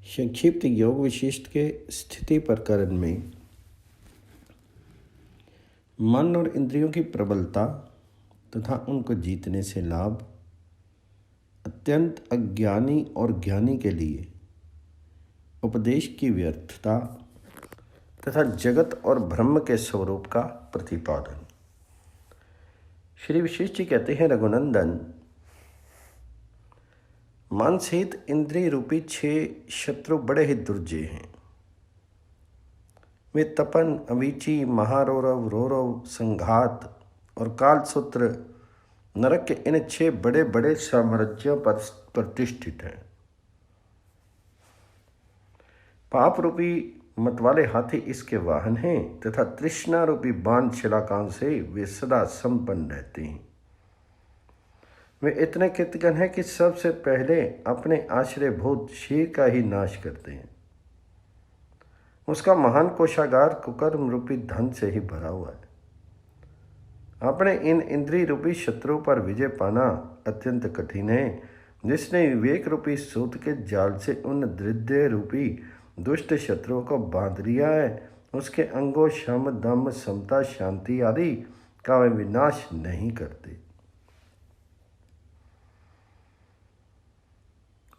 संक्षिप्त योग विशिष्ट के स्थिति प्रकरण में मन और इंद्रियों की प्रबलता तथा उनको जीतने से लाभ, अत्यंत अज्ञानी और ज्ञानी के लिए उपदेश की व्यर्थता तथा जगत और ब्रह्म के स्वरूप का प्रतिपादन। श्री वशिष्ठ जी कहते हैं, रघुनंदन, मन सहित इंद्रिय रूपी 6 शत्रु बड़े ही दुर्जय हैं। वे तपन, अवीची, महारौरव, रौरव, संघात और कालसूत्र नरक के इन 6 बड़े बड़े साम्राज्यों पर प्रतिष्ठित हैं। पाप रूपी मतवाले हाथी इसके वाहन हैं तथा तृष्णा रूपी बाण शिलाकांत से वे सदा संपन्न रहते हैं। वे इतने कृतघ्न हैं कि सबसे पहले अपने आश्रयभूत शीर का ही नाश करते हैं। उसका महान कोषागार कुकर्म रूपी धन से ही भरा हुआ है। अपने इन इंद्रिय रूपी शत्रु पर विजय पाना अत्यंत कठिन है। जिसने विवेक रूपी सूत के जाल से उन दृढ़ रूपी दुष्ट शत्रुओं को बांध लिया है, उसके अंगों शम, दम, समता, शांति आदि का वे विनाश नहीं करते।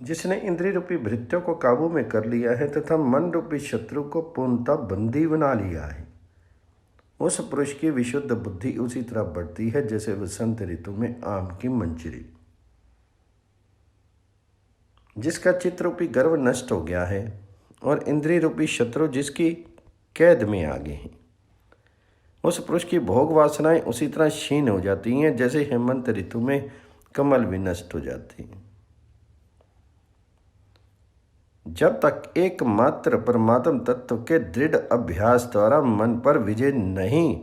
जिसने इंद्रिय रूपी भृत्यों को काबू में कर लिया है तथा मन रूपी शत्रु को पूर्णतः बंदी बना लिया है, उस पुरुष की विशुद्ध बुद्धि उसी तरह बढ़ती है जैसे वसंत ऋतु में आम की मंजरी। जिसका चित्त रूपी गर्व नष्ट हो गया है और इंद्रिय रूपी शत्रु जिसकी कैद में आ गए हैं, उस पुरुष की भोग वासनाएं उसी तरह क्षीण हो जाती हैं जैसे हेमंत ऋतु में कमल भी नष्ट हो जाती हैं। जब तक एकमात्र परमात्म तत्व के दृढ़ अभ्यास द्वारा मन पर विजय नहीं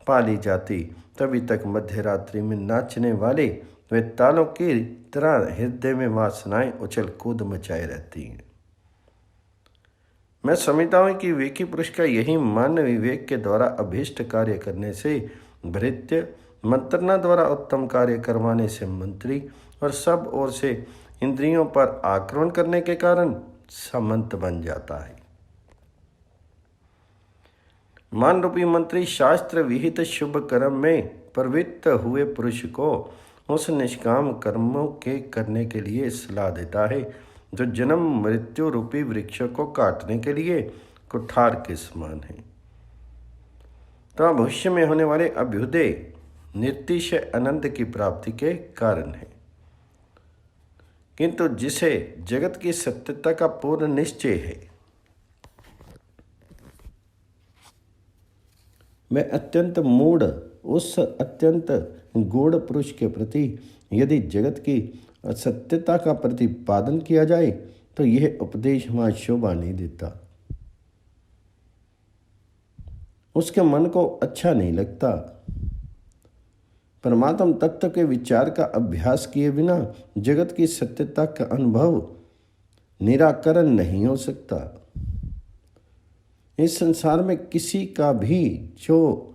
पा ली जाती, तभी तक मध्य रात्रि में नाचने वाले वे तालों की तरह हृदय में वासनाएं उछल कूद मचाए रहती हैं। मैं समझता हूँ कि विवेकी पुरुष का यही मन विवेक के द्वारा अभीष्ट कार्य करने से भृत्य, मंत्रणा द्वारा उत्तम कार्य करवाने से मंत्री और सब ओर से इंद्रियों पर आक्रमण करने के कारण सामंत बन जाता है। मान रूपी मंत्री शास्त्र विहित शुभ कर्म में प्रवृत्त हुए पुरुष को उस निष्काम कर्मों के करने के लिए सलाह देता है जो जन्म मृत्यु रूपी वृक्षों को काटने के लिए कुठार के समान है। तो भविष्य में होने वाले अभ्युदय निर्तिशय आनंद की प्राप्ति के कारण है। किंतु जिसे जगत की सत्यता का पूर्ण निश्चय है, मैं अत्यंत मूढ़ उस अत्यंत गूढ़ पुरुष के प्रति यदि जगत की असत्यता का प्रतिपादन किया जाए तो यह उपदेश वहाँ शोभा नहीं देता। उसके मन को अच्छा नहीं लगता। परमात्म तत्व के विचार का अभ्यास किए बिना जगत की सत्यता का अनुभव निराकरण नहीं हो सकता। इस संसार में किसी का भी जो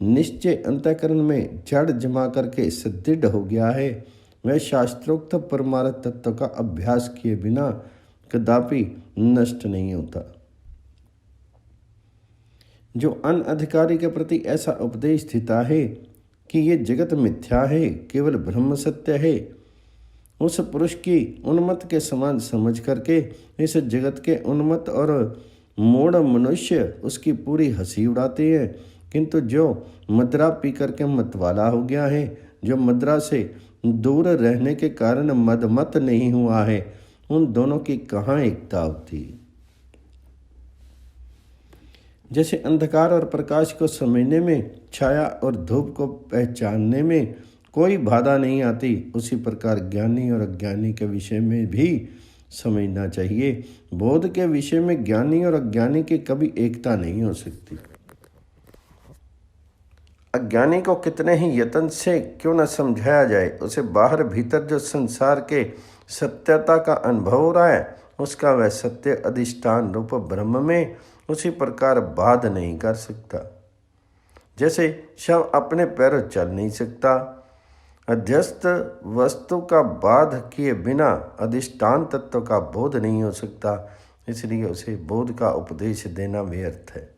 निश्चय अंतःकरण में जड़ जमा करके सुदृढ़ हो गया है, वह शास्त्रोक्त परमार्थ तत्व का अभ्यास किए बिना कदापि नष्ट नहीं होता। जो अनधिकारी के प्रति ऐसा उपदेश देता है कि ये जगत मिथ्या है, केवल ब्रह्म सत्य है, उस पुरुष की उन्मत्त के समान समझ करके इस जगत के उन्मत्त और मूढ़ मनुष्य उसकी पूरी हंसी उड़ाते हैं। किंतु जो मदिरा पी करके मतवाला हो गया है, जो मदिरा से दूर रहने के कारण मदमत नहीं हुआ है, उन दोनों की कहाँ एकता होती। जैसे अंधकार और प्रकाश को समझने में, छाया और धूप को पहचानने में कोई बाधा नहीं आती, उसी प्रकार ज्ञानी और अज्ञानी के विषय में भी समझना चाहिए। बोध के विषय में ज्ञानी और अज्ञानी की कभी एकता नहीं हो सकती। अज्ञानी को कितने ही यत्न से क्यों न समझाया जाए, उसे बाहर भीतर जो संसार के सत्यता का अनुभव हो रहा है, उसका वह सत्य अधिष्ठान रूप ब्रह्म में उसी प्रकार बाध नहीं कर सकता। जैसे शव अपने पैरों चल नहीं सकता, अध्यस्त वस्तु का बाध किए बिना अधिष्ठान तत्व का बोध नहीं हो सकता, इसलिए उसे बोध का उपदेश देना व्यर्थ है।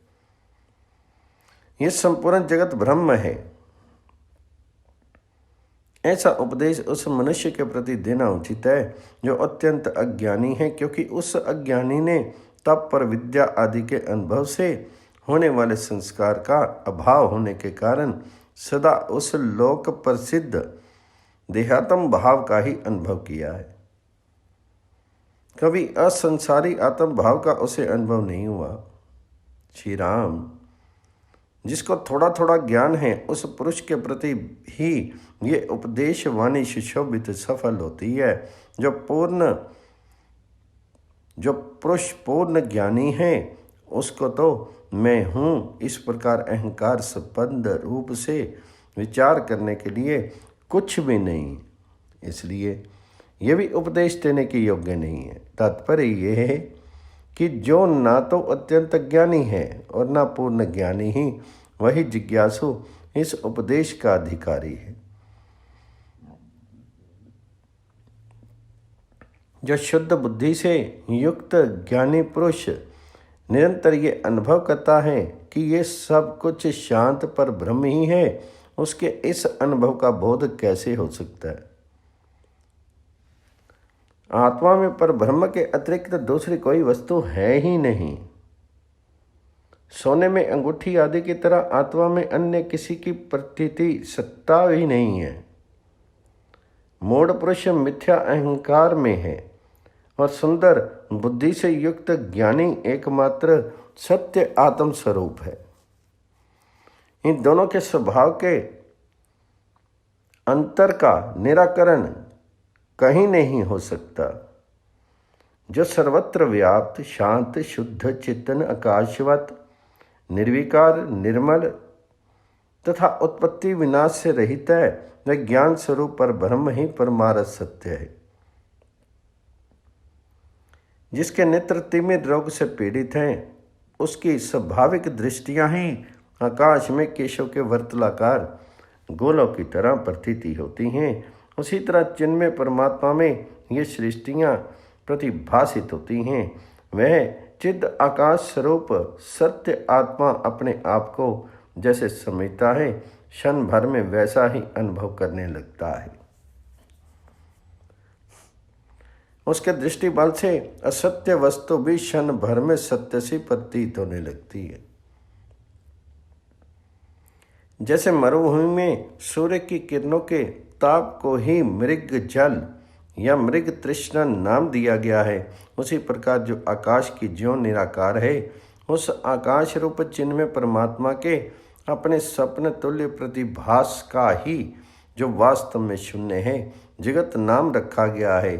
यह संपूर्ण जगत ब्रह्म है, ऐसा उपदेश उस मनुष्य के प्रति देना उचित है जो अत्यंत अज्ञानी है, क्योंकि उस अज्ञानी ने तप पर विद्या आदि के अनुभव से होने वाले संस्कार का अभाव होने के कारण सदा उस लोक प्रसिद्ध देहात्म भाव का ही अनुभव किया है। कभी असंसारी आत्म भाव का उसे अनुभव नहीं हुआ। श्री राम, जिसको थोड़ा थोड़ा ज्ञान है उस पुरुष के प्रति ही ये उपदेश वाणी सुशोभित सफल होती है। जो पुरुष पूर्ण ज्ञानी है उसको तो मैं हूँ इस प्रकार अहंकार संबंध रूप से विचार करने के लिए कुछ भी नहीं, इसलिए ये भी उपदेश देने के योग्य नहीं है। तात्पर्य ये है कि जो ना तो अत्यंत ज्ञानी है और ना पूर्ण ज्ञानी ही, वही जिज्ञासु इस उपदेश का अधिकारी है। जो शुद्ध बुद्धि से युक्त ज्ञानी पुरुष निरंतर ये अनुभव करता है कि ये सब कुछ शांत पर ब्रह्म ही है, उसके इस अनुभव का बोध कैसे हो सकता है? आत्मा में पर ब्रह्म के अतिरिक्त दूसरी कोई वस्तु है ही नहीं। सोने में अंगूठी आदि की तरह आत्मा में अन्य किसी की प्रतीति सत्ता ही नहीं है। मूढ़ पुरुष मिथ्या अहंकार में है और सुंदर बुद्धि से युक्त ज्ञानी एकमात्र सत्य आत्म स्वरूप है। इन दोनों के स्वभाव के अंतर का निराकरण कहीं नहीं हो सकता। जो सर्वत्र व्याप्त शांत शुद्ध चेतन आकाशवत निर्विकार निर्मल तथा उत्पत्ति विनाश से रहित है, वह ज्ञान स्वरूप पर ब्रह्म ही परमार्थ सत्य है। जिसके नेत्र तिमिर रोग से पीड़ित हैं, उसकी स्वाभाविक दृष्टियां ही आकाश में केशव के वर्तुलाकार गोलों की तरह प्रतीति होती हैं। उसी तरह चिन्मय परमात्मा में ये सृष्टियाँ प्रतिभासित होती हैं। वह चिद आकाश स्वरूप सत्य आत्मा अपने आप को जैसे समझता है, क्षण भर में वैसा ही अनुभव करने लगता है। उसके दृष्टि बल से असत्य वस्तु भी क्षण भर में सत्य सी प्रतीत होने लगती है। जैसे मरुभूमि में सूर्य की किरणों के ताप को ही मृग जल या मृग तृष्णा नाम दिया गया है, उसी प्रकार जो आकाश की ज्यों निराकार है, उस आकाश रूप चिन्ह में परमात्मा के अपने स्वप्न तुल्य प्रतिभास का ही जो वास्तव में शून्य है, जगत नाम रखा गया है।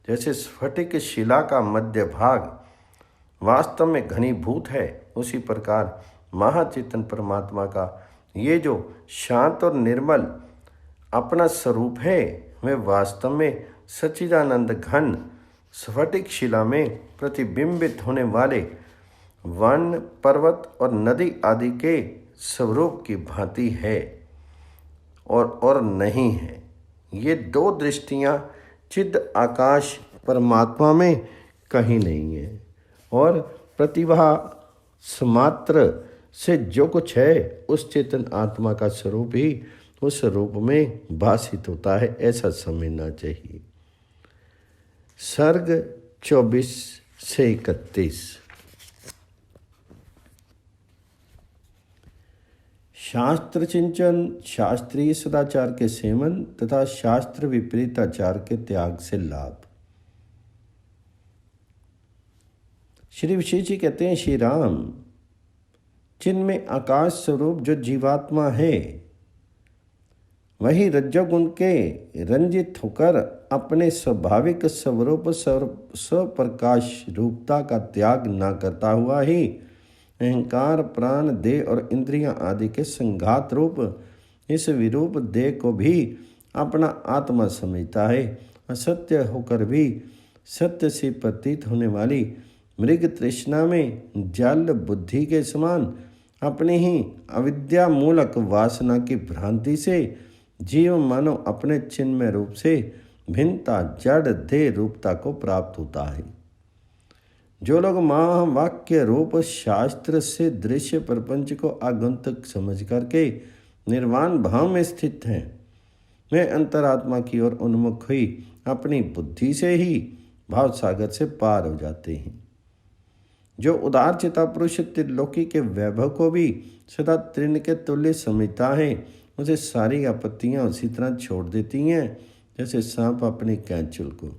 जैसे स्फटिक शिला का मध्य भाग वास्तव में घनीभूत है, उसी प्रकार महाचेतन परमात्मा का ये जो शांत और निर्मल अपना स्वरूप है, वह वास्तव में सच्चिदानंद घन स्फटिक शिला में प्रतिबिंबित होने वाले वन पर्वत और नदी आदि के स्वरूप की भांति है और नहीं है। ये दो दृष्टियां चिद आकाश परमात्मा में कहीं नहीं है, और प्रतिभा समात्र से जो कुछ है उस चेतन आत्मा का स्वरूप ही उस रूप में भासित होता है, ऐसा समझना चाहिए। सर्ग 24 से 31। शास्त्र चिंतन शास्त्रीय सदाचार के सेवन तथा शास्त्र विपरीत आचार के त्याग से लाभ। श्री विशेष जी कहते हैं, श्री राम, जिनमें आकाश स्वरूप जो जीवात्मा है, वही रज्जोगुण के रंजित होकर अपने स्वाभाविक स्वरूप स्वप्रकाश रूपता का त्याग न करता हुआ ही अहंकार प्राण देह और इंद्रियां आदि के संघात रूप इस विरूप देह को भी अपना आत्मा समझता है। असत्य होकर भी सत्य से प्रतीत होने वाली मृग तृष्णा में जल बुद्धि के समान अपनी ही अविद्या मूलक वासना की भ्रांति से जीव मानो अपने चिन्मय रूप से भिन्नता जड़ देह रूपता को प्राप्त होता है। जो लोग महावाक्य रूप शास्त्र से दृश्य प्रपंच को आगंतुक समझ करके निर्वाण भाव में स्थित हैं, वे अंतरात्मा की ओर उन्मुख हुई अपनी बुद्धि से ही भाव सागर से पार हो जाते हैं। जो उदार चिता पुरुष त्रिलोकी के वैभव को भी सदा तृण के तुल्य समझता है, उसे सारी आपत्तियां उसी तरह छोड़ देती हैं जैसे सांप अपनी कैंचुल को।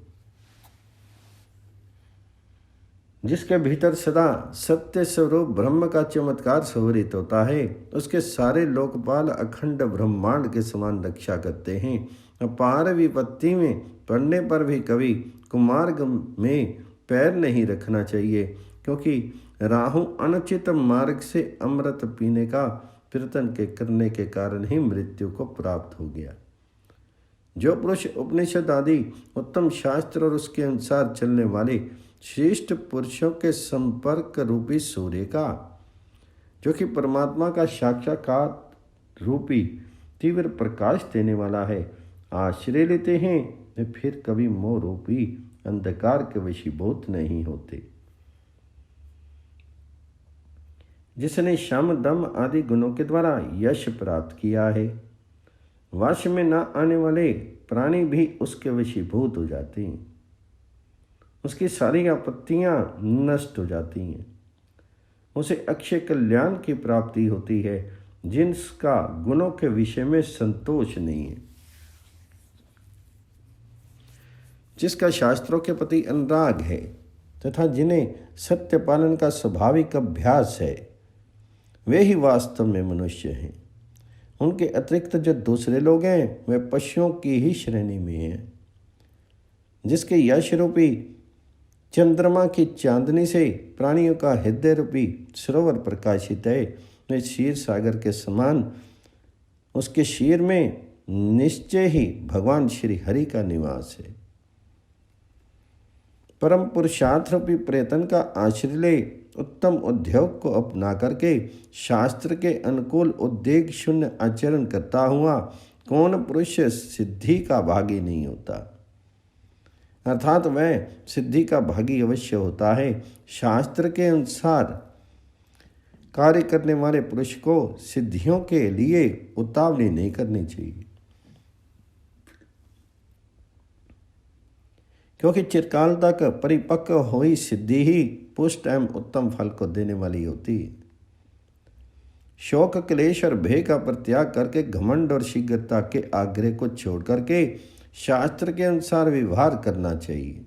जिसके भीतर सदा सत्य स्वरूप ब्रह्म का चमत्कार स्वरित होता है, उसके सारे लोकपाल अखंड ब्रह्मांड के समान रक्षा करते हैं। अपार विपत्ति में पड़ने पर भी कभी कुमार्ग में पैर नहीं रखना चाहिए, क्योंकि राहु अनुचित मार्ग से अमृत पीने का प्रयत्न के करने के कारण ही मृत्यु को प्राप्त हो गया। जो पुरुष उपनिषद आदि उत्तम शास्त्र और उसके अनुसार चलने वाले श्रेष्ठ पुरुषों के संपर्क रूपी सूर्य का, जो कि परमात्मा का साक्षात्कार रूपी तीव्र प्रकाश देने वाला है, आश्रय लेते हैं, वे फिर कभी मोह रूपी अंधकार के वशीभूत नहीं होते। जिसने शम दम आदि गुणों के द्वारा यश प्राप्त किया है, वश में न आने वाले प्राणी भी उसके वशीभूत हो जाते हैं, उसकी सारी आपत्तियां नष्ट हो जाती हैं, उसे अक्षय कल्याण की प्राप्ति होती है, जिनका गुणों के विषय में संतोष नहीं है। जिसका शास्त्रों के प्रति अनुराग है तथा जिन्हें सत्य पालन का स्वाभाविक अभ्यास है, वे ही वास्तव में मनुष्य हैं। उनके अतिरिक्त जो दूसरे लोग हैं, वे पशुओं की ही श्रेणी में हैं। जिसके यश रूपी चंद्रमा की चांदनी से प्राणियों का हृदय रूपी सरोवर प्रकाशित है, वे क्षीर सागर के समान उसके क्षीर में निश्चय ही भगवान श्री हरि का निवास है। परम पुरुषार्थ रूपी प्रयत्न का आश्रय ले उत्तम उद्योग को अपना करके शास्त्र के अनुकूल उद्वेग शून्य आचरण करता हुआ कौन पुरुष सिद्धि का भागी नहीं होता, अर्थात वह सिद्धि का भागी अवश्य होता है। शास्त्र के अनुसार कार्य करने वाले पुरुष को सिद्धियों के लिए उतावली नहीं करनी चाहिए, क्योंकि चिरकाल तक परिपक्व हुई सिद्धि ही पुष्ट एवं उत्तम फल को देने वाली होती है। शोक क्लेश और भय का परित्याग करके घमंड और शीघ्रता के आग्रह को छोड़ करके शास्त्र के अनुसार व्यवहार करना चाहिए।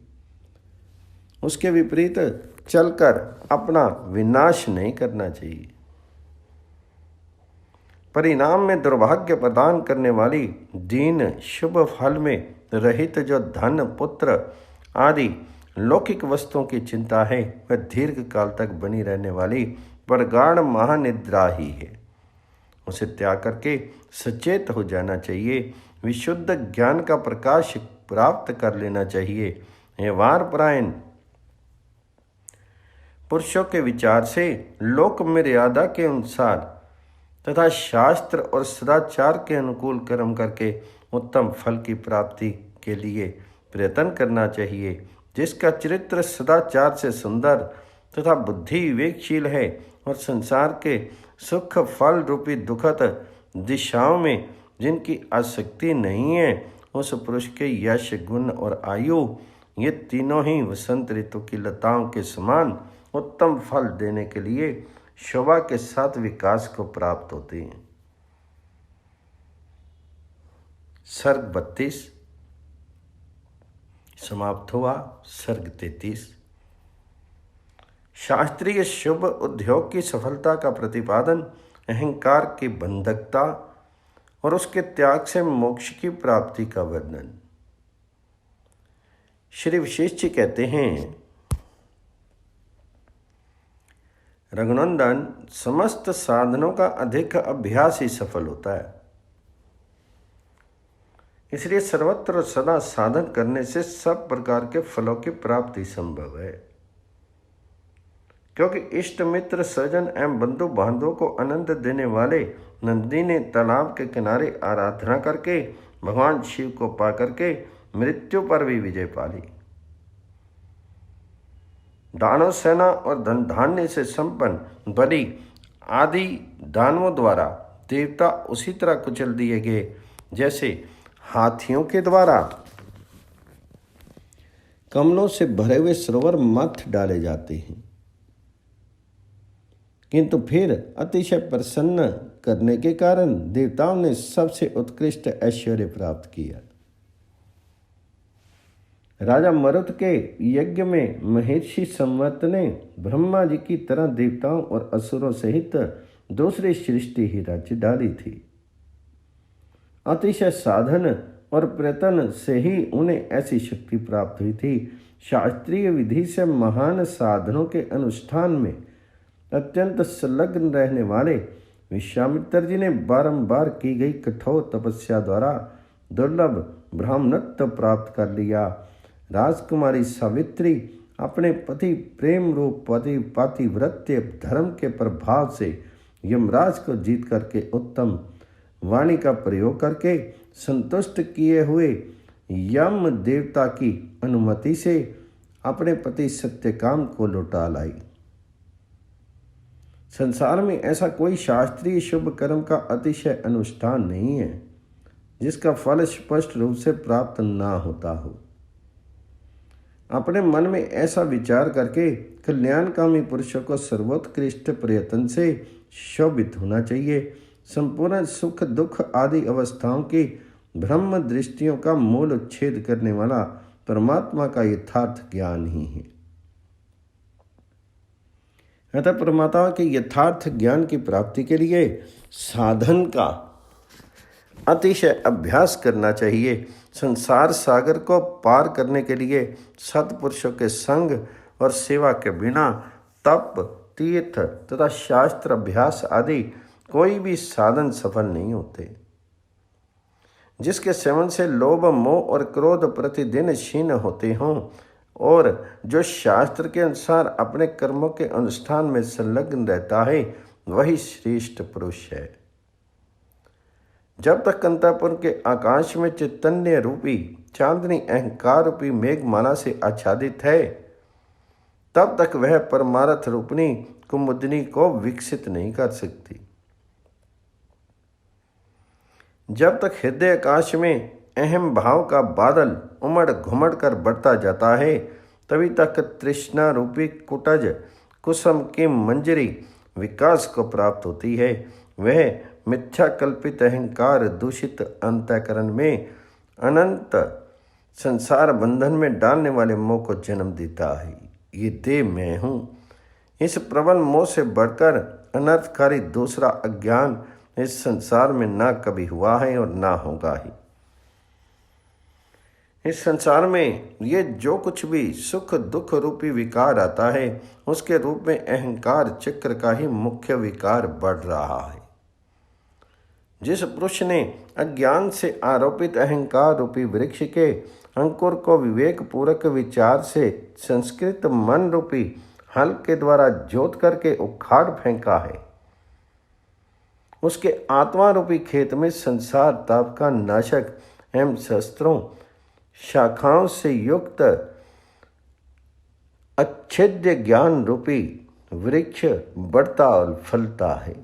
उसके विपरीत चलकर अपना विनाश नहीं करना चाहिए। परिणाम में दुर्भाग्य प्रदान करने वाली दीन शुभ फल में रहित जो धन पुत्र आदि लौकिक वस्तुओं की चिंता है, वह दीर्घ काल तक बनी रहने वाली प्रगाढ़ महानिद्रा ही है। उसे त्याग करके सचेत हो जाना चाहिए, विशुद्ध ज्ञान का प्रकाश प्राप्त कर लेना चाहिए। व्यवहार परायण पुरुषों के विचार से लोक मर्यादा के अनुसार तथा शास्त्र और सदाचार के अनुकूल कर्म करके उत्तम फल की प्राप्ति के लिए प्रयत्न करना चाहिए। जिसका चरित्र सदाचार से सुंदर तथा बुद्धि विवेकशील है और संसार के सुख फल रूपी दुखद दिशाओं में जिनकी आसक्ति नहीं है, उस पुरुष के यश गुण और आयु ये तीनों ही वसंत ऋतु की लताओं के समान उत्तम फल देने के लिए शोभा के साथ विकास को प्राप्त होते हैं। सर्ग 32 समाप्त हुआ। सर्ग 33 शास्त्रीय शुभ उद्योग की सफलता का प्रतिपादन, अहंकार की बंधकता और उसके त्याग से मोक्ष की प्राप्ति का वर्णन। श्री वशिष्ठ जी कहते हैं, रघुनंदन, समस्त साधनों का अधिक अभ्यास ही सफल होता है। इसलिए सर्वत्र सदा साधन करने से सब प्रकार के फलों की प्राप्ति संभव है, क्योंकि इष्ट मित्र सज्जन एवं बंधु बांधवों को आनंद देने वाले नंदी ने तालाब के किनारे आराधना करके भगवान शिव को पा करके मृत्यु पर भी विजय पा ली। दानव सेना और धन धान्य से संपन्न बलि आदि दानवों द्वारा देवता उसी तरह कुचल दिए गए जैसे हाथियों के द्वारा कमलों से भरे हुए सरोवर मथ डाले जाते हैं। किंतु फिर अतिशय प्रसन्न करने के कारण देवताओं ने सबसे उत्कृष्ट ऐश्वर्य प्राप्त किया। राजा मरुत के यज्ञ में महर्षि संवत ने ब्रह्मा जी की तरह देवताओं और असुरों सहित दूसरी सृष्टि ही रच डाली थी। अतिशय साधन और प्रयत्न से ही उन्हें ऐसी शक्ति प्राप्त हुई थी। शास्त्रीय विधि से महान साधनों के अनुष्ठान में अत्यंत संलग्न रहने वाले विश्वामित्र जी ने बारंबार की गई कठोर तपस्या द्वारा दुर्लभ ब्राह्मणत्व प्राप्त कर लिया। राजकुमारी सावित्री अपने पति प्रेम रूप पातिव्रत्य धर्म के प्रभाव से यमराज को जीत करके उत्तम वाणी का प्रयोग करके संतुष्ट किए हुए यम देवता की अनुमति से अपने पति सत्यकाम को लौटा लाई। संसार में ऐसा कोई शास्त्रीय शुभ कर्म का अतिशय अनुष्ठान नहीं है जिसका फल स्पष्ट रूप से प्राप्त ना होता हो। अपने मन में ऐसा विचार करके कल्याणकामी पुरुषों को सर्वोत्कृष्ट प्रयत्न से शोभित होना चाहिए। संपूर्ण सुख दुख आदि अवस्थाओं की ब्रह्म दृष्टियों का मूल उच्छेद करने वाला परमात्मा का यथार्थ ज्ञान ही है। अतः परमात्मा के यथार्थ ज्ञान की प्राप्ति के लिए साधन का अतिशय अभ्यास करना चाहिए। संसार सागर को पार करने के लिए सत्पुरुषों के संग और सेवा के बिना तप तीर्थ तथा शास्त्र अभ्यास आदि कोई भी साधन सफल नहीं होते। जिसके सेवन से लोभ मोह और क्रोध प्रतिदिन क्षीण होते हों और जो शास्त्र के अनुसार अपने कर्मों के अनुष्ठान में संलग्न रहता है वही श्रेष्ठ पुरुष है। जब तक अंतःपुर के आकाश में चैतन्य रूपी चांदनी अहंकार रूपी मेघमाला से आच्छादित है तब तक वह परमार्थ रूपनी कुमुदनी को विकसित नहीं कर सकती। जब तक हृदय आकाश में अहम भाव का बादल उमड़ घुमड़ कर बढ़ता जाता है तभी तक तृष्णा रूपी कुटज कुसुम की मंजरी विकास को प्राप्त होती है। वह मिथ्या कल्पित अहंकार दूषित अंतःकरण में अनंत संसार बंधन में डालने वाले मोह को जन्म देता है। ये देह मैं हूँ। इस प्रबल मोह से बढ़कर अनर्थकारी दूसरा अज्ञान इस संसार में ना कभी हुआ है और ना होगा ही। इस संसार में ये जो कुछ भी सुख दुख रूपी विकार आता है उसके रूप में अहंकार चक्र का ही मुख्य विकार बढ़ रहा है। जिस पुरुष ने अज्ञान से आरोपित अहंकार रूपी वृक्ष के अंकुर को विवेक पूर्वक विचार से संस्कृत मन रूपी हल के द्वारा जोत करके उखाड़ फेंका है उसके आत्मा रूपी खेत में संसार ताप का नाशक एवं शस्त्रों शाखाओं से युक्त अच्छेद्य ज्ञान रूपी वृक्ष बढ़ता और फलता है।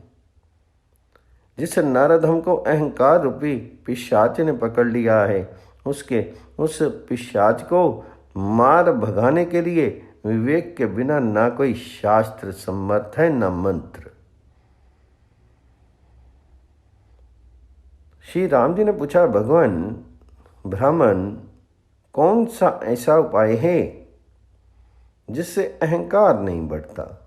जिस नरधम को अहंकार रूपी पिशाच ने पकड़ लिया है उस पिशाच को मार भगाने के लिए विवेक के बिना ना कोई शास्त्र सम्मत है न मंत्र। श्री राम जी ने पूछा, भगवान ब्राह्मण कौन सा ऐसा उपाय है जिससे अहंकार नहीं बढ़ता?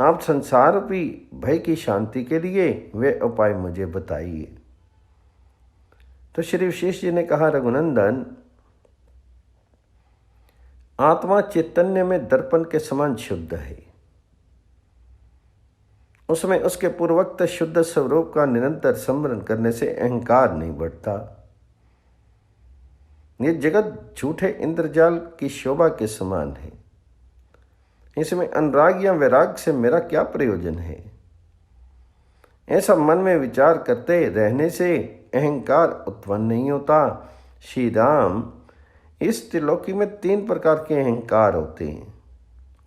आप संसार रूपी भय की शांति के लिए वे उपाय मुझे बताइए। तो श्री विशेष जी ने कहा, रघुनंदन आत्मा चैतन्य में दर्पण के समान शुद्ध है। उसमें उसके पूर्वोक्त शुद्ध स्वरूप का निरंतर स्मरण करने से अहंकार नहीं बढ़ता। ये जगत झूठे इंद्रजाल की शोभा के समान है। इसमें अनुराग या वैराग से मेरा क्या प्रयोजन है? ऐसा मन में विचार करते रहने से अहंकार उत्पन्न नहीं होता। श्री राम, इस त्रिलोकी में 3 प्रकार के अहंकार होते हैं।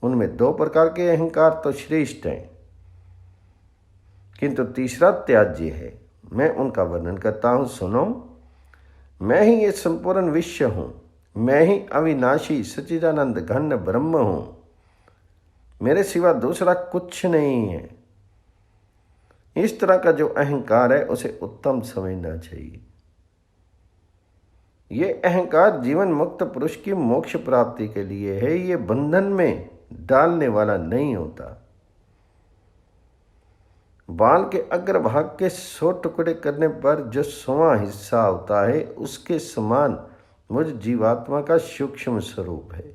उनमें दो प्रकार के अहंकार तो श्रेष्ठ हैं, किंतु तीसरा त्याज्य है। मैं उनका वर्णन करता हूं, सुनो। मैं ही ये संपूर्ण विश्व हूं, मैं ही अविनाशी सच्चिदानंद घन ब्रह्म हूं, मेरे सिवा दूसरा कुछ नहीं है। इस तरह का जो अहंकार है उसे उत्तम समझना चाहिए। ये अहंकार जीवन मुक्त पुरुष की मोक्ष प्राप्ति के लिए है, ये बंधन में डालने वाला नहीं होता। बाल के अग्रभाग के 100 टुकड़े करने पर जो 100वां हिस्सा होता है, उसके समान मुझ जीवात्मा का सूक्ष्म स्वरूप है।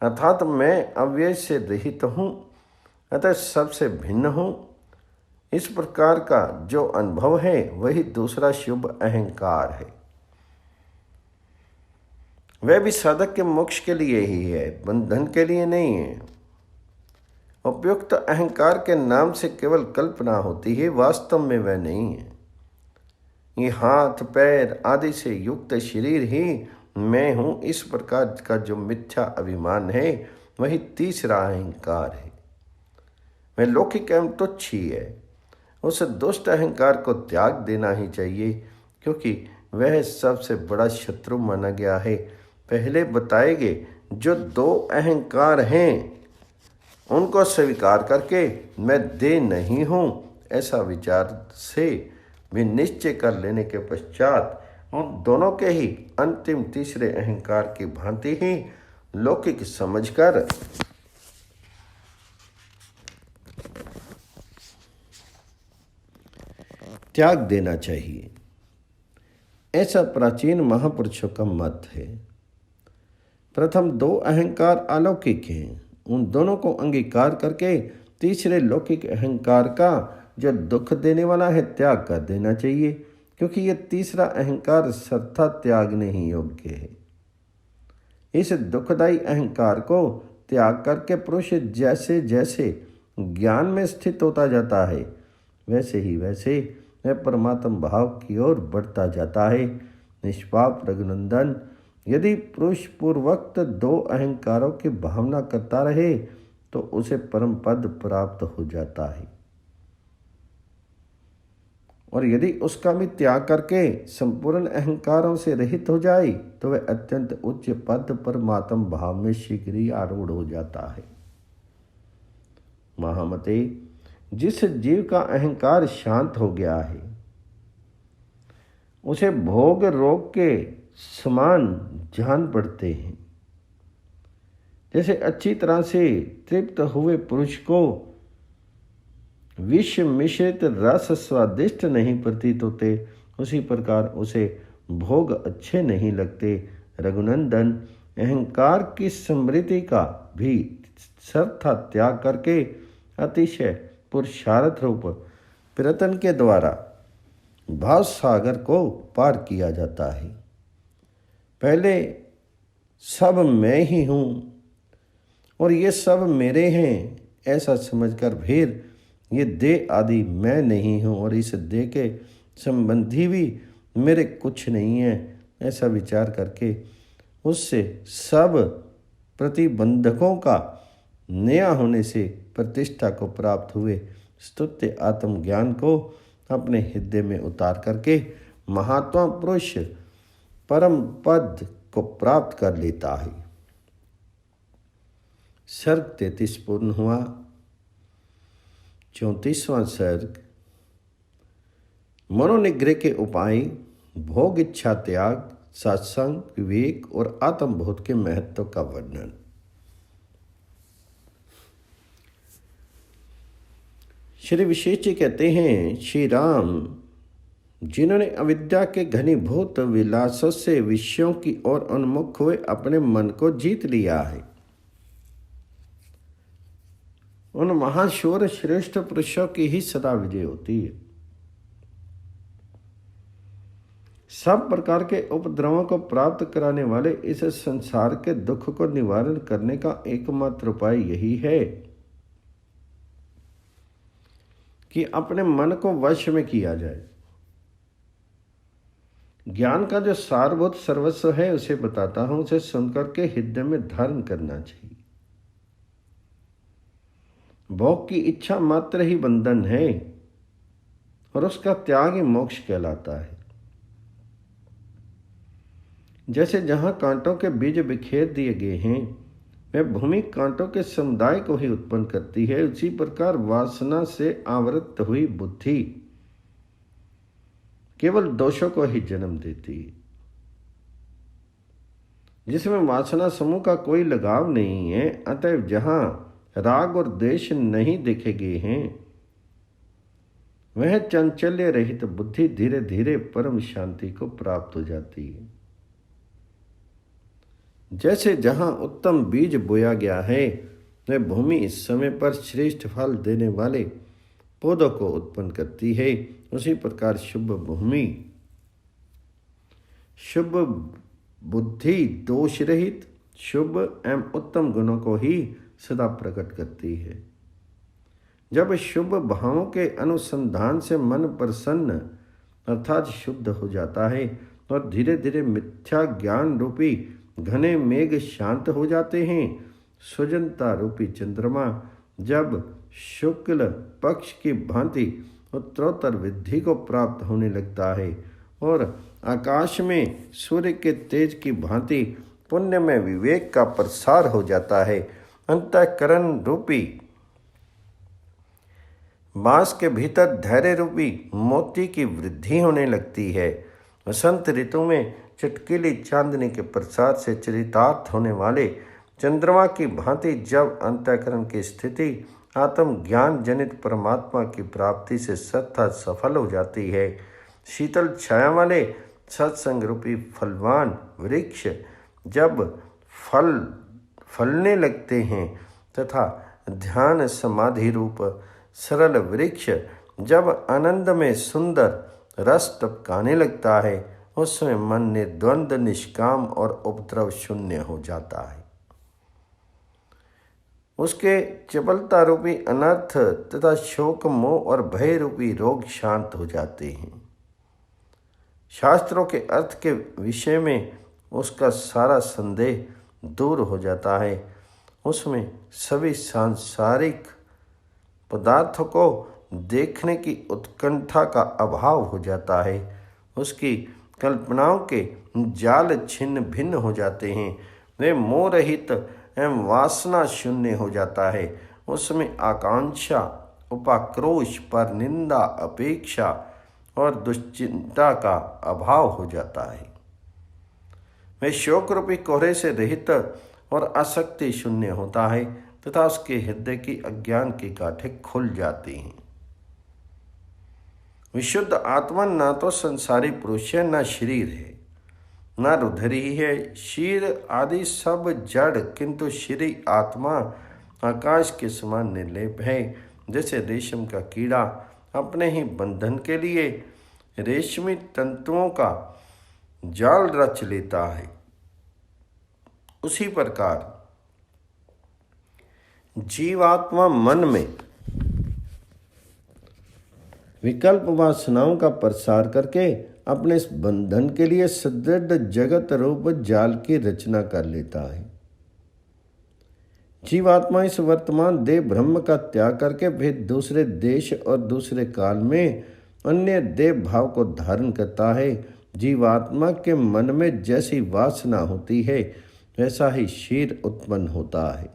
अर्थात मैं अव्यय से रहित हूँ, अतः सबसे भिन्न हूँ। इस प्रकार का जो अनुभव है वही दूसरा शुभ अहंकार है। वह भी साधक के मोक्ष के लिए ही है, बंधन के लिए नहीं है। उपयुक्त अहंकार के नाम से केवल कल्पना होती है, वास्तव में वह नहीं है। ये हाथ पैर आदि से युक्त शरीर ही मैं हूँ, इस प्रकार का जो मिथ्या अभिमान है वही तीसरा अहंकार है। वह लौकिक एवं तुच्छ ही है। उस दुष्ट अहंकार को त्याग देना ही चाहिए, क्योंकि वह सबसे बड़ा शत्रु माना गया है। पहले बताए गए जो 2 अहंकार हैं उनको स्वीकार करके मैं दे नहीं हूँ ऐसा विचार से भी निश्चय कर लेने के पश्चात उन दोनों के ही अंतिम तीसरे अहंकार की भांति ही लौकिक समझकर त्याग देना चाहिए। ऐसा प्राचीन महापुरुषों का मत है। प्रथम 2 अहंकार अलौकिक हैं, उन दोनों को अंगीकार करके तीसरे लौकिक अहंकार का जो दुख देने वाला है त्याग कर देना चाहिए, क्योंकि यह तीसरा अहंकार सर्वथा त्यागने ही योग्य है। इस दुखदायी अहंकार को त्याग करके पुरुष जैसे जैसे ज्ञान में स्थित होता जाता है, वैसे ही वैसे वह परमात्म भाव की ओर बढ़ता जाता है। निष्पाप रघुनंदन, यदि पुरुष पूर्वोक्त 2 अहंकारों की भावना करता रहे तो उसे परम पद प्राप्त हो जाता है, और यदि उसका भी त्याग करके संपूर्ण अहंकारों से रहित हो जाए तो वह अत्यंत उच्च पद परमात्म भाव में शीघ्र ही आरूढ़ हो जाता है। महामते, जिस जीव का अहंकार शांत हो गया है उसे भोग रोग के समान जान पड़ते हैं। जैसे अच्छी तरह से तृप्त हुए पुरुष को विष मिश्रित रस स्वादिष्ट नहीं प्रतीत होते, उसी प्रकार उसे भोग अच्छे नहीं लगते। रघुनंदन, अहंकार की स्मृति का भी सर्वथा त्याग करके अतिशय पुरुषार्थ रूप प्रयत्न के द्वारा भाव सागर को पार किया जाता है। पहले सब मैं ही हूँ और ये सब मेरे हैं ऐसा समझकर फिर ये देह आदि मैं नहीं हूँ और इस देह के संबंधी भी मेरे कुछ नहीं है ऐसा विचार करके उससे सब प्रतिबंधकों का नया होने से प्रतिष्ठा को प्राप्त हुए स्तुत्य आत्मज्ञान को अपने हृदय में उतार करके महात्मा पुरुष परम पद को प्राप्त कर लेता है। सर्ग 33 पूर्ण हुआ। 34वां सर्ग मनोनिग्रह के उपाय, भोग इच्छा त्याग, सत्संग, विवेक और आत्मबोध के महत्व का वर्णन। श्री विशेष जी कहते हैं, श्री राम जिन्होंने अविद्या के घनीभूत विलासों से विषयों की ओर उन्मुख हुए अपने मन को जीत लिया है, उन महाशूर श्रेष्ठ पुरुषों की ही सदा विजय होती है। सब प्रकार के उपद्रवों को प्राप्त कराने वाले इस संसार के दुख को निवारण करने का एकमात्र उपाय यही है कि अपने मन को वश में किया जाए। ज्ञान का जो सारभूत सर्वस्व है उसे बताता हूं, उसे सुनकर के हृदय में धारण करना चाहिए। भोग की इच्छा मात्र ही बंधन है और उसका त्याग ही मोक्ष कहलाता है। जैसे जहां कांटों के बीज बिखेर दिए गए हैं वह भूमि कांटों के समुदाय को ही उत्पन्न करती है, उसी प्रकार वासना से आवृत हुई बुद्धि केवल दोषों को ही जन्म देती है। जिसमें वासना समूह का कोई लगाव नहीं है, अतएव जहां राग और द्वेष नहीं देखे गए हैं वह चंचल्य रहित बुद्धि धीरे धीरे परम शांति को प्राप्त हो जाती है। जैसे जहां उत्तम बीज बोया गया है वह भूमि इस समय पर श्रेष्ठ फल देने वाले पौधों को उत्पन्न करती है, उसी प्रकार शुभ भूमि शुभ बुद्धि दोष रहित शुभ एवं उत्तम गुणों को ही सदा प्रकट करती है। जब शुभ भावों के अनुसंधान से मन प्रसन्न अर्थात शुद्ध हो जाता है और धीरे धीरे मिथ्या ज्ञान रूपी घने मेघ शांत हो जाते हैं, सुजनता रूपी चंद्रमा जब शुक्ल पक्ष की भांति उत्तरोत्तर वृद्धि को प्राप्त होने लगता है और आकाश में सूर्य के तेज की भांति पुण्य में विवेक का प्रसार हो जाता है, अंतःकरण रूपी बांस के भीतर धैर्य रूपी मोती की वृद्धि होने लगती है। वसंत ऋतु में चटकीली चांदनी के प्रसार से चरितार्थ होने वाले चंद्रमा की भांति जब अंतःकरण की स्थिति आत्म ज्ञान जनित परमात्मा की प्राप्ति से सत्ता सफल हो जाती है, शीतल छाया वाले सत्संग रूपी फलवान वृक्ष जब फलने लगते हैं तथा ध्यान समाधि रूप सरल वृक्ष जब आनंद में सुंदर रस टपकाने लगता है, उसमें मन निर्द्वंद निष्काम और उपद्रव शून्य हो जाता है। उसके चपलता रूपी अनर्थ तथा शोक मोह और भय रूपी रोग शांत हो जाते हैं। शास्त्रों के अर्थ के विषय में उसका सारा संदेह दूर हो जाता है, उसमें सभी सांसारिक पदार्थों को देखने की उत्कंठा का अभाव हो जाता है, उसकी कल्पनाओं के जाल छिन्न भिन्न हो जाते हैं, वे मोह रहित एवं वासना शून्य हो जाता है, उसमें आकांक्षा उपाक्रोश पर निंदा अपेक्षा और दुश्चिंता का अभाव हो जाता है। वह शोक रूपी कोहरे से रहित और आसक्ति शून्य होता है तथा उसके हृदय की अज्ञान की गांठें खुल जाती हैं। विशुद्ध आत्मा ना तो संसारी पुरुष है, ना शरीर है, ना रुधिर ही है, शीर आदि सब जड़, किंतु श्री आत्मा आकाश के समान निर्लेप है। जैसे रेशम का कीड़ा अपने ही बंधन के लिए रेशमी तंतुओं का जाल रच लेता है, उसी प्रकार जीवात्मा मन में विकल्प वासनाओं का प्रसार करके अपने इस बंधन के लिए सुदृढ़ जगत रूप जाल की रचना कर लेता है। जीवात्मा इस वर्तमान देह ब्रह्म का त्याग करके फिर दूसरे देश और दूसरे काल में अन्य देह भाव को धारण करता है। जीवात्मा के मन में जैसी वासना होती है वैसा ही शीर उत्पन्न होता है।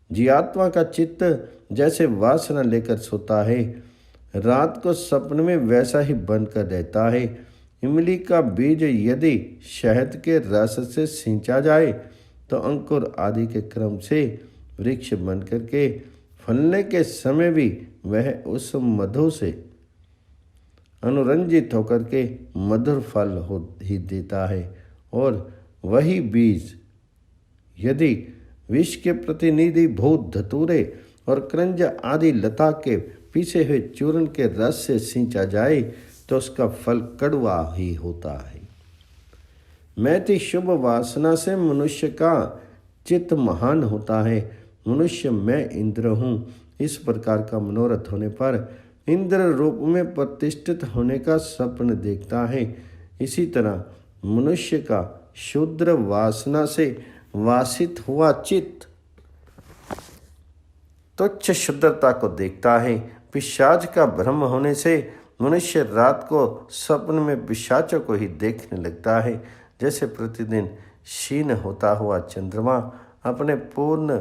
जीवात्मा का चित्त जैसे वासना लेकर सोता है, रात को सपने में वैसा ही बनकर रहता है। इमली का बीज यदि शहद के रस से सींचा जाए तो अंकुर आदि के क्रम से वृक्ष बन करके फलने के समय भी वह उस मधु से अनुरंजित होकर के मधुर फल हो ही देता है। और वही बीज यदि विष के प्रतिनिधि भूत धतूरे और क्रंज आदि लता के पीसे हुए चूर्ण के रस से सींचा जाए तो उसका फल कड़वा ही होता है। मैथी शुभ वासना से मनुष्य का चित्त महान होता है। मनुष्य मैं इंद्र हूँ, इस प्रकार का मनोरथ होने पर इंद्र रूप में प्रतिष्ठित होने का स्वप्न देखता है। इसी तरह मनुष्य का शूद्र वासना से वासित हुआ चित्त तुच्छ शुद्धता को देखता है। पिशाच का भ्रम होने से मनुष्य रात को स्वप्न में पिशाचों को ही देखने लगता है। जैसे प्रतिदिन क्षीण होता हुआ चंद्रमा अपने पूर्ण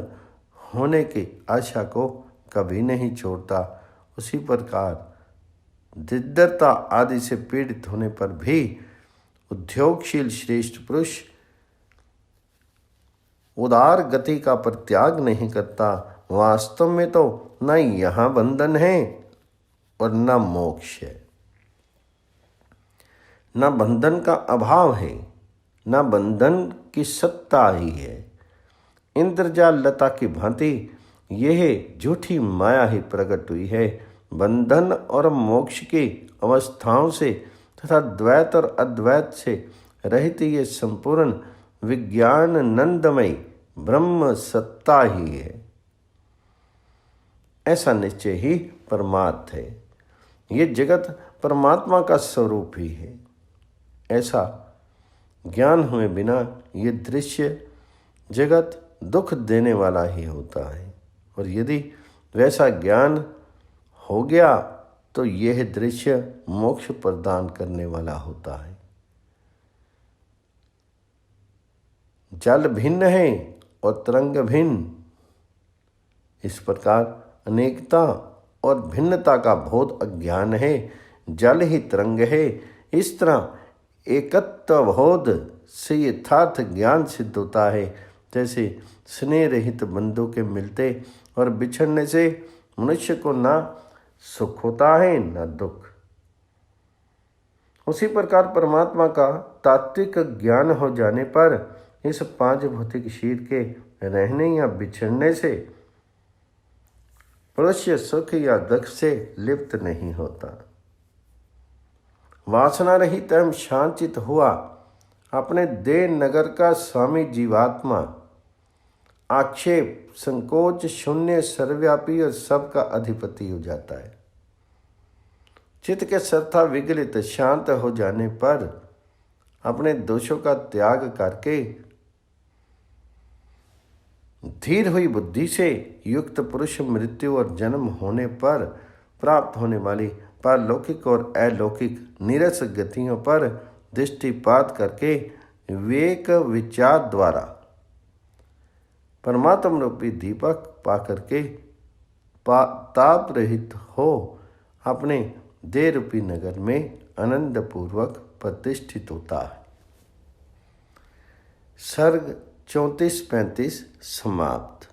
होने की आशा को कभी नहीं छोड़ता, उसी प्रकार दरिद्रता आदि से पीड़ित होने पर भी उद्योगशील श्रेष्ठ पुरुष उदार गति का परित्याग नहीं करता। वास्तव में तो न यहाँ बंधन है और न मोक्ष है, न बंधन का अभाव है, न बंधन की सत्ता ही है। इंद्रजाल लता की भांति यह झूठी माया ही प्रकट हुई है। बंधन और मोक्ष की अवस्थाओं से तथा द्वैत और अद्वैत से रहित ये संपूर्ण विज्ञान नंदमयी ब्रह्म सत्ता ही है, ऐसा निश्चय ही परमार्थ है। ये जगत परमात्मा का स्वरूप ही है, ऐसा ज्ञान हुए बिना ये दृश्य जगत दुख देने वाला ही होता है, और यदि वैसा ज्ञान हो गया तो यह दृश्य मोक्ष प्रदान करने वाला होता है। जल भिन्न है और तरंग भिन्न, इस प्रकार अनेकता और भिन्नता का बोध अज्ञान है। जल ही तरंग है। इस तरह एकत्व बोध से यथार्थ ज्ञान सिद्ध होता है। जैसे स्नेह रहित बंधु के मिलते और बिछड़ने से मनुष्य को ना सुख होता है न दुख, उसी प्रकार परमात्मा का तात्विक ज्ञान हो जाने पर इस पांच भौतिक शरीर के रहने या बिछड़ने से मनुष्य सुख या दुख से लिप्त नहीं होता। वासना रहित एवं शांतित हुआ अपने देह नगर का स्वामी जीवात्मा आक्षेप संकोच शून्य सर्वव्यापी और सबका अधिपति हो जाता है। चित्त के सर्था विगलित शांत हो जाने पर अपने दोषों का त्याग करके धीर हुई बुद्धि से युक्त पुरुष मृत्यु और जन्म होने पर प्राप्त होने वाली पारलौकिक और अलौकिक नीरस गतियों पर दृष्टिपात करके विवेक विचार द्वारा परमात्म रूपी दीपक पा करके ताप रहित हो अपने देह रूपी नगर में आनंद पूर्वक प्रतिष्ठित होता है। सर्ग 34-35 समाप्त।